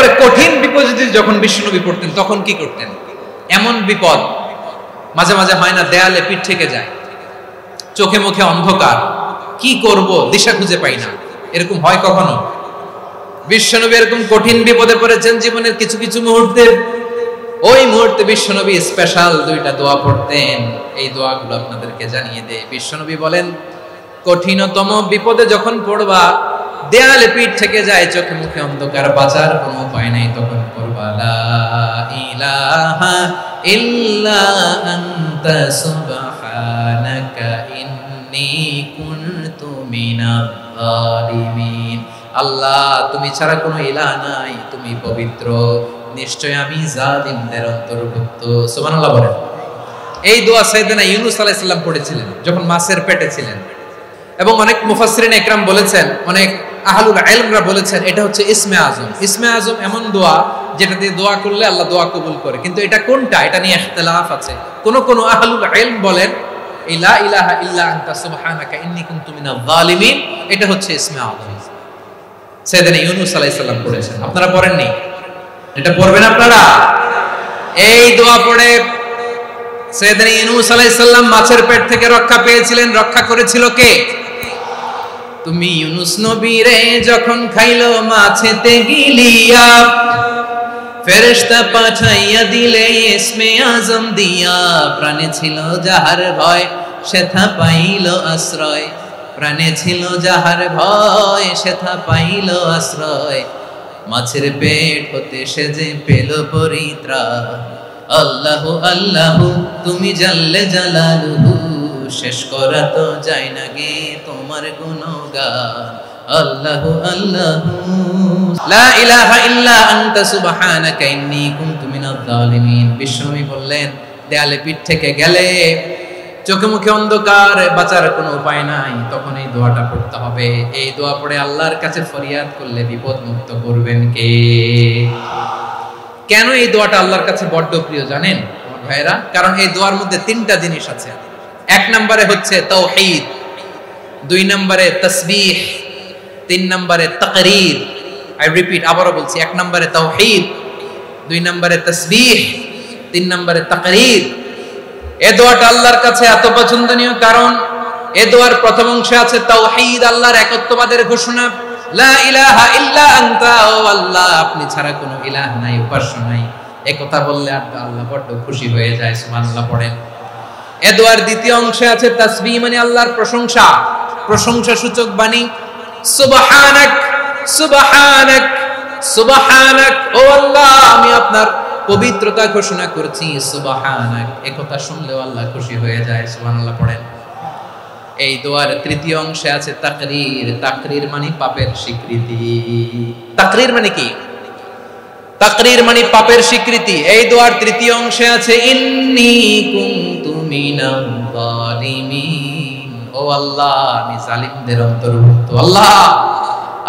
একেবারে কঠিন বিপদে যখন বিশ্বনবী পড়তেন তখন কি করতেন? এমন বিপদ মাঝে মাঝে হয় না, দেয়ালে পিঠ থেকে যায়, চোখে মুখে অন্ধকার, কি করব দিশা খুঁজে পাই না, এরকম হয় কখনো? বিশ্বনবী এরকম কঠিন বিপদে পড়েছেন জীবনের কিছু কিছু মুহূর্তে। ওই মুহূর্তে বিশ্বনবী স্পেশাল দুইটা দোয়া পড়তেন। এই দোয়াগুলো আপনাদেরকে জানিয়ে দেয়। বিশ্বনবী বলেন, কঠিনতম বিপদে যখন পড়বা, দেয়ালে পিঠ থেকে যায়, চোখে মুখে অন্ধকার, বাঁচার কোনো উপায় নাই, তখন পড়বা লা ইলাহা ইল্লা আনতা সুবহানাকা ইন্নী কুনতু মিনাজ জালিমিন। আল্লাহ, তুমি ছাড়া কোনো ইলাহ নাই, তুমি পবিত্র, নিশ্চয় আমি জালিমদের অন্তর্ভুক্ত। সুবহানাল্লাহ বলেন। এই দোয়া সাইয়েদনা ইউনূস আলাইহিস সালাম পড়েছিলেন যখন মাছের পেটে ছিলেন। এবং অনেক মুফাসসিরিন ইকরাম বলেছেন, অনেক আহলুল ইলমরা বলেছেন, এটা হচ্ছে ইসমে আজম। ইসমে আজম এমন দোয়া যেটা দিয়ে দোয়া করলে আল্লাহ দোয়া কবুল করে। কিন্তু এটা কোনটা, এটা নিয়ে ইখতিলাফ আছে। কোন আহলুল ইলম বলেন লা ইলাহা ইল্লা আনতা সুবহানাকা ইন্নী কুনতু মিনাজ জালিমিন, এটা হচ্ছে ইসমে আজম। সাইয়েদনা ইউনূস আলাইহিস সালাম পড়েছেন, আপনারা পড়েননি? এটা পড়বেন আপনারা। এই দোয়া পড়ে সাইয়েদনা ইউনূস আলাইহিস সালাম মাছের পেট থেকে রক্ষা পেয়েছিলেন। রক্ষা করেছিল কে? তুমি ইউনূস নবী রে যখন খাইলো মাছেতে গিলিয়া, ফেরেশতা পাঠাইয়া দিলে ইসমে আজম দিয়া, প্রাণে ছিল যাহার ভয় সেথা পাইল আশ্রয়, প্রাণে ছিল যাহার ভয় সেথা পাইল আশ্রয়, মাছের পেট হতে সে যে পেল পরিত্রাণ। আল্লাহু আল্লাহু তুমি জাল্লে জালালুহু, শেষ করা তো যায় না গে তোমার গুণগান। আল্লাহু আল্লাহু লা ইলাহা ইল্লা আনতা সুবহানাকা ইন্নী কুনতু মিনাজ জালিমিন। বিশ্বনবী বললেন, দেয়ালে পিঠ থেকে গেলে, চোখে মুখে অন্ধকার, বাঁচার কোনো উপায় নাই, তখন এই দোয়াটা পড়তে হবে। এই দোয়া পড়ে আল্লাহর কাছে ফরিয়াদ করলে বিপদ মুক্ত করবেন কে? কেন এই দোয়াটা আল্লাহর কাছে বড্ড প্রিয় জানেন আমার ভাইরা? কারণ এই দোয়ার মধ্যে তিনটা জিনিস আছে। এক নম্বরে হচ্ছে তাওহীদ, দুই নম্বরে তাসবিহ, তিন নম্বরে তাকরীর। আই রিপিট, আবারো বলছি, এক নম্বরে তাওহীদ, দুই নম্বরে তাসবিহ, তিন নম্বরে তাকরীর। এই দোয়াটা আল্লাহর কাছে এত পছন্দনীয় কারণ এই দোয়ার প্রথম অংশে আছে তাওহীদ, আল্লাহর একত্ববাদের ঘোষণা। লা ইলাহা ইল্লা আনতা, ও আল্লাহ আপনি ছাড়া কোনো ইলাহ নাই, উপাস্য নাই, এই কথা বললে আল্লাহ বড় খুশি হয়ে যায়। সুবহানাল্লাহ পড়েন। এই দোয়ার দ্বিতীয় অংশে আছে তাসবিহ, মানে আল্লাহর প্রশংসা, প্রশংসা সূচক বাণী। সুবহানাক সুবহানাক সুবহানাক, ও আল্লাহ আমি আপনার পবিত্রতা ঘোষণা করছি। সুবহানাক, এই কথা শুনলেও আল্লাহ খুশি হয়ে যায়। সুবহানাল্লাহ পড়েন। এই দোয়ার তৃতীয় অংশে আছে তাকরীর, তাকরীর মানে পাপের স্বীকৃতি। তাকরীর মানে কি? তাকরীর মানে পাপের স্বীকৃতি। এই দোয়ার তৃতীয় অংশে আছে ইন্নী কুনতু মিনাজ জালিমিন, ও আল্লাহ আমি জালিমদের অন্তর্ভুক্ত। আল্লাহ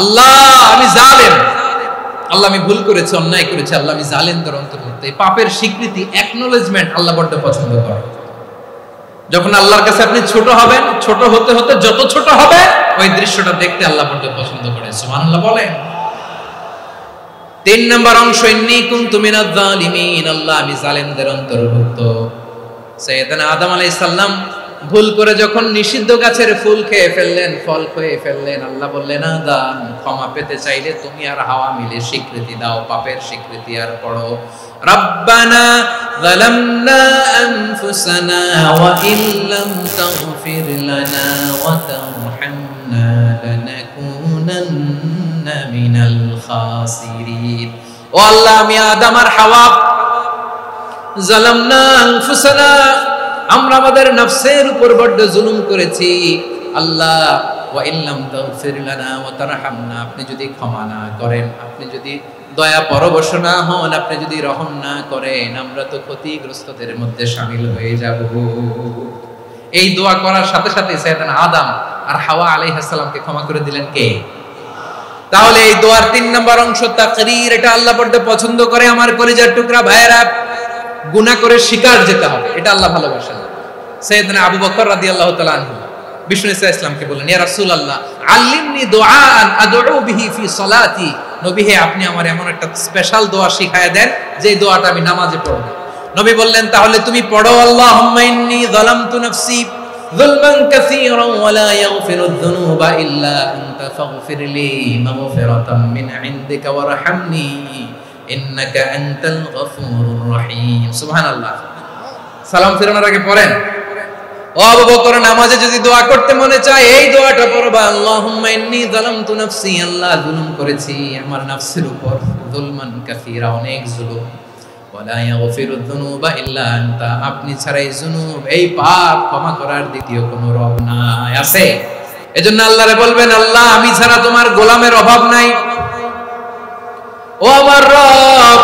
আল্লাহ আমি জালেম, আল্লাহ আমি ভুল করেছি, অন্যায় করেছি, আল্লাহ আমি জালেমদের অন্তর্ভুক্ত। এই পাপের স্বীকৃতি, অ্যাকনলেজমেন্ট আল্লাহ বড় পছন্দ করে। যখন আল্লাহর কাছে আপনি ছোট হবেন, ছোট হতে হতে যত ছোট হবে, ওই দৃশ্যটা দেখতে আল্লাহ বড় পছন্দ করে। সুবহানাল্লাহ বলেন। তিন নম্বর অংশ ইন্নী কুনতু মিনাজ জালিমিন, আল্লাহ আমি জালেমদের অন্তর্ভুক্ত। সাইয়েদনা আদম আলাইহিস সালাম ভুল করে যখন নিষিদ্ধ গাছের ফুল খেয়ে ফেললেন, ফল খেয়ে ফেললেন, আল্লাহ বললেন আদম ক্ষমা পেতে চাইলে তুমি আর হাওয়া মিলে স্বীকৃতি দাও, পাপের স্বীকৃতি আর পড়ো রব্বানা যালামনা আনফুসানা ওয়া ইল্লাম তাগফির লানা ওয়া তারহামনা লানাকুনান্না মিনাল খাসিরিন। ও আল্লাহ আমি আদম আর হাওয়া যালামনা আনফুসানা, আমরা আমাদের নফসের উপর বড় জুলুম করেছি। আল্লাহ ওয়া ইল্লাম তাগফির লানা ওয়া তারহামনা, আপনি যদি ক্ষমা না করেন, আপনি যদি দয়া পরবশ না হন, আপনি যদি রহম না করেন, আমরা তো ক্ষতিগ্রস্তদের মধ্যে শামিল হয়ে যাব। এই দোয়া করার সাথে সাথে সাইয়েদনা আদম আর হাওয়া আলাইহিস সালামকে ক্ষমা করে দিলেন কে? তাহলে এই দোয়ার তিন নম্বর অংশ তাকরীর, এটা আল্লাহ বড় পছন্দ করে। আমার কলিজার টুকরা ভাইয়েরা, গুনাহ করে শিকার যেতে হবে, এটা আল্লাহ ভালোবাসেন। সাইয়েদনা আবু বকর রাদিয়াল্লাহু তাআলা আনহু বিষ্ণু ইসা ইসলামকে বললেন, ইয়া রাসূলুল্লাহ আল্লিমনি দুআআন আদউ বিহি ফি সালাতি, নবী হে আপনি আমার এমন একটা স্পেশাল দোয়া শিখায়া দেন যে দোয়াটা আমি নামাজে পড়ব। নবী বললেন, তাহলে তুমি পড়ো, আল্লাহুম্মা ইন্নী যালামতু নাফসি যুলমান কাসীরান ওয়া লা ইয়াগফিরুয যুনুবা ইল্লা আনতা ফাগফিরলি মাগফিরাতাম মিন ইনদিকা ওয়ারহামনি ইন্নাকা আনতাল গফুরুর রহিম। সুবহানাল্লাহ। সালাম ফিরানোর আগে পড়েন, ও আবু বকর নামাজে যদি দোয়া করতে মনে চায় এই দোয়াটা পড়বা, আল্লাহুম্মা ইন্নী যালামতু নাফসি, আল্লাহ জুলুম করেছি আমার নফসের উপর, যুলমান কাসীরা অনেক জুলুম, ওয়া লা ইয়াগফিরুয যুনুবা ইল্লা আনতা, আপনি ছাড়া এই জুনুব এই পাপ ক্ষমা করার দ্বিতীয় কোনো রব নাই। আছে? এজন্য আল্লাহরে বলবেন, আল্লাহ আমি ছাড়া তোমার গোলামের অভাব নাই, ও আমার রব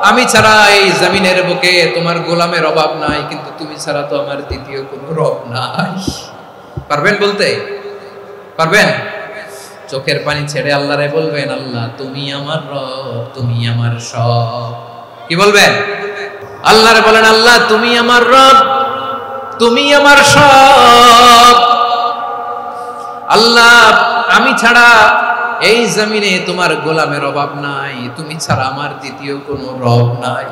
আমি ছাড়া এই জমিনের বুকে তোমার গোলামের অভাব নাই, কিন্তু তুমি ছাড়া তো আমার দ্বিতীয় কোনো রব নাই। পারবেন বলতে? পারবেন? চোখের পানি ছেড়ে আল্লাহরে বলবেন, আল্লাহ তুমি আমার রব, তুমি আমার সব। কি বলবেন? আল্লাহরে বলেন, আল্লাহ তুমি আমার রব, তুমি আমার সব। আল্লাহ আমি ছাড়া এই জমিনে তোমার গোলামের অভাব নাই, তুমি ছাড়া আমার দ্বিতীয় কোনো রব নাই।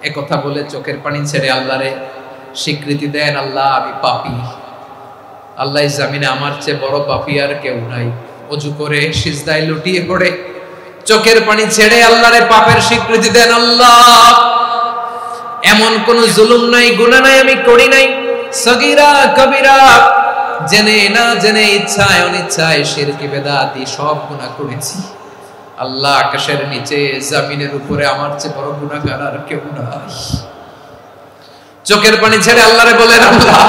একথা বলে চোখের পানি ছেড়ে আল্লাহরে স্বীকৃতি দেন, আল্লাহ আমি পাপী, আল্লাহ এই জমিনে আমার চেয়ে বড় পাপী আর কেউ নাই। ওযু করে সিজদায় লুটিয়ে পড়ে চোখের পানি ছেড়ে আল্লাহরে পাপের স্বীকৃতি দেন, আল্লাহ এমন কোন জুলুম নাই, গুনাহ নাই আমি করি নাই, সগীরা কবিরা জেনে না জেনে ইচ্ছায় অনিচ্ছায় শিরকি বেদাতি সব গুনাহ করেছি। আল্লাহ আকাশের নিচে জমিনের উপরে আমার চেয়ে বড় গুনাহগার আর কেউ নাই। চোখের পানি ছেড়ে আল্লাহরে বলেন, আল্লাহ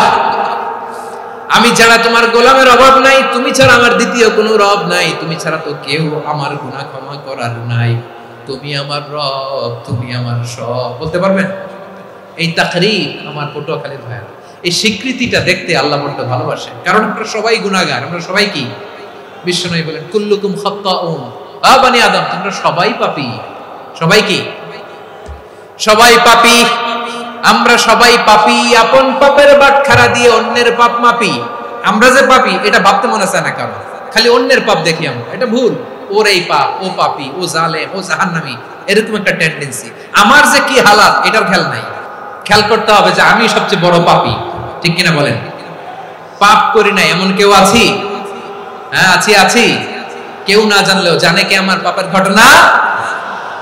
আমি ছাড়া তোমার গোলামের অভাব নাই, তুমি ছাড়া আমার দ্বিতীয় কোনো রব নাই, তুমি ছাড়া তো কেউ আমার গুনাহ ক্ষমা করার নাই, তুমি আমার রব, তুমি আমার সব। বলতে পারবেন? এই তাকরীর আমার পটুয়াখালীর ভাইয়া, এই স্বীকৃতিটা দেখতে আল্লাহ বড় ভালোবাসেন, কারণ আমরা সবাই গুনাহগার, আমরা সবাই কি? বিশ্বনবী বলেন, কুল্লুকুম খাত্তাউন, আ বনি আদম তোমরা সবাই পাপী। সবাই কি? সবাই পাপী। আমরা সবাই পাপী, আপন পাপের বাটখারা দিয়ে অন্যের পাপ মাপি। আমরা যে পাপী এটা ভাবতে মনে চায় না কারণ, খালি অন্যের পাপ দেখি আমরা, এটা ভুল। ওর এই পাপ, ও পাপী, ও জালেম, ও জাহান্নামী, এরকম একটা টেন্ডেন্সি। আমার যে কি হালাত এটার খেয়াল নাই। খেয়াল করতে হবে যে আমি সবচেয়ে বড় পাপী, ঠিক কিনা বলেন? পাপ করি না এমন কেউ আছি? হ্যাঁ আছি। কেউ না জানলেও জানে কে আমার পাপের ঘটনা?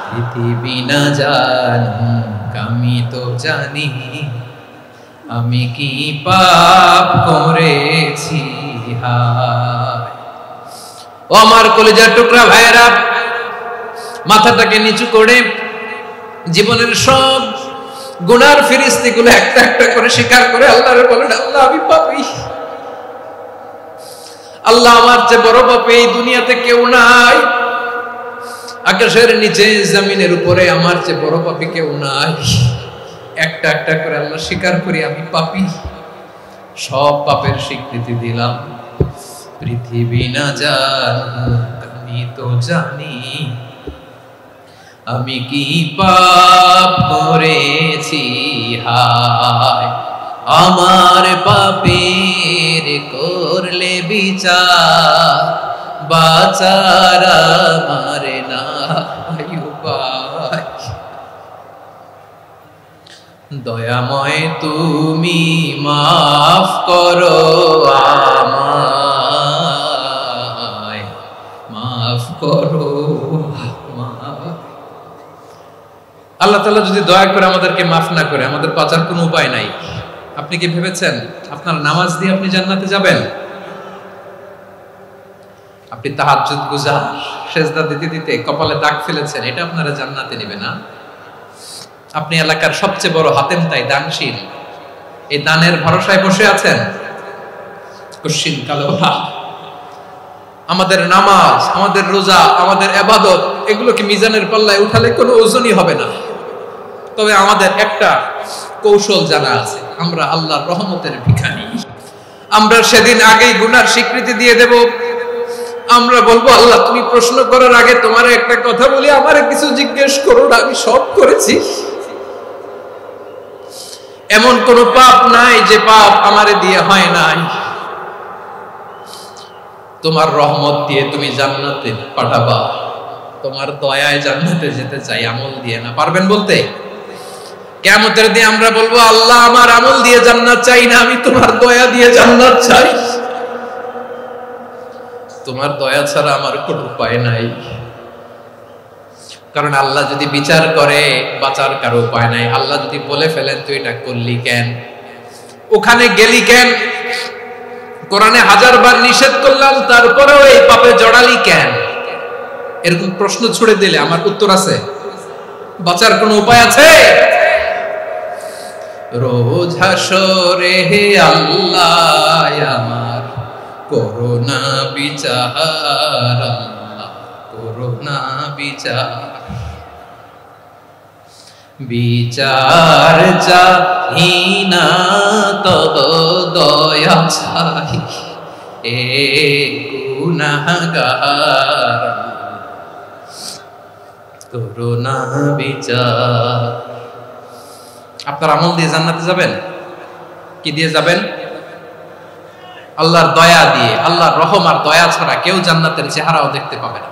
পৃথিবী না জানুক আমি তো জানি আমি কি পাপ করেছি। হায় ও আমার কলিজার টুকরা ভাইয়েরা, মাথাটাকে নিচু করে জীবনের সব গুনার ফিরিস্তিগুলো একটা একটা করে স্বীকার করে আল্লাহরে বলেন, আল্লাহ আমি পাপী, আল্লাহ আমার চেয়ে বড় পাপী এই দুনিয়াতে কেউ নাই, আকাশের নিচে জমিনের উপরে আমার চেয়ে বড় পাপী কেউ নাই। একটা একটা করে আল্লাহ স্বীকার করি আমি পাপী, সব পাপের স্বীকৃতি দিলাম। পৃথিবী না জানুক আমি তো জানি আমি কি পাপ করেছি। হায় আমার পাপের করলে বিচার, বাঁচার আমার নাই উপায়। দয়াময় তুমি মাফ করো আমায়, মাফ করো। আল্লাহ তাআলা যদি দয়া করে আমাদেরকে মাফ না করে, আমাদের বাঁচার কোনো উপায় নাই। আপনি কি ভেবেছেন আপনার নামাজ দিয়ে আপনি জান্নাতে যাবেন? আপনি তাহাজ্জুদ গুজার, সেজদা দিতে দিতে কপালে দাগ ফেলেছেন, এটা আপনারা জান্নাতে নেবে না। আপনি এলাকার সবচেয়ে বড় হাতেম তাই দানশীল, এই দানের ভরসায় বসে আছেন, কশিন কালো না। আমাদের নামাজ, আমাদের রোজা, আমাদের ইবাদত এগুলোকে মিজানের পাল্লায় উঠালে কোনো ওজনই হবে না। তবে আমাদের একটা কৌশল জানা আছে, আমরা আল্লাহর রহমতের ভিখারি। আমরা সেদিন আগেই গুনার স্বীকৃতি দিয়ে দেব। আমরা বলবো, আল্লাহ তুমি প্রশ্ন করার আগে তোমার একটা কথা বলি, আমারে কিছু জিজ্ঞেস করো না, আমি সব করেছি। এমন কোন পাপ নাই যে পাপ আমারে দিয়ে হয় নাই। তোমার রহমত দিয়ে তুমি জান্নাতে পাঠাবা, তোমার দয়ায় জান্নাতে যেতে চাই, আমল দিয়ে না। পারবেন বলতে? কিয়ামতের দিন আমরা বলবো, আল্লাহ আমার আমল দিয়ে জান্নাত চাই না, আমি তোমার দয়া দিয়ে জান্নাত চাই। তোমার দয়া ছাড়া আমার কোনো উপায় নাই। কারণ আল্লাহ যদি বিচার করে বাঁচার কারো উপায় নাই। আল্লাহ যদি বলে ফেলেন তুই এটা করলি কেন, ওখানে গেলি কেন, কোরআনে 1000 বার নিষেধ করলাম তারপরেও এই পাপে জড়ালি কেন, এরকম প্রশ্ন ছুড়ে দিলে আমার উত্তর আছে? বাঁচার কোনো উপায় আছে? রোজ হাসরে হে আল্লাহ আমার করোনা বিচার, আল্লাহ করোনা বিচার, বিচার চাহি না তব দয়া চাই, এ গুনাহগার করোনা বিচার। আপনার আমল দিয়ে জান্নাতে যাবেন? কি দিয়ে যাবেন? আল্লাহর দয়া দিয়ে। আল্লাহর রহম আর দয়া ছাড়া কেউ জান্নাতের চেহারাও দেখতে পাবে না।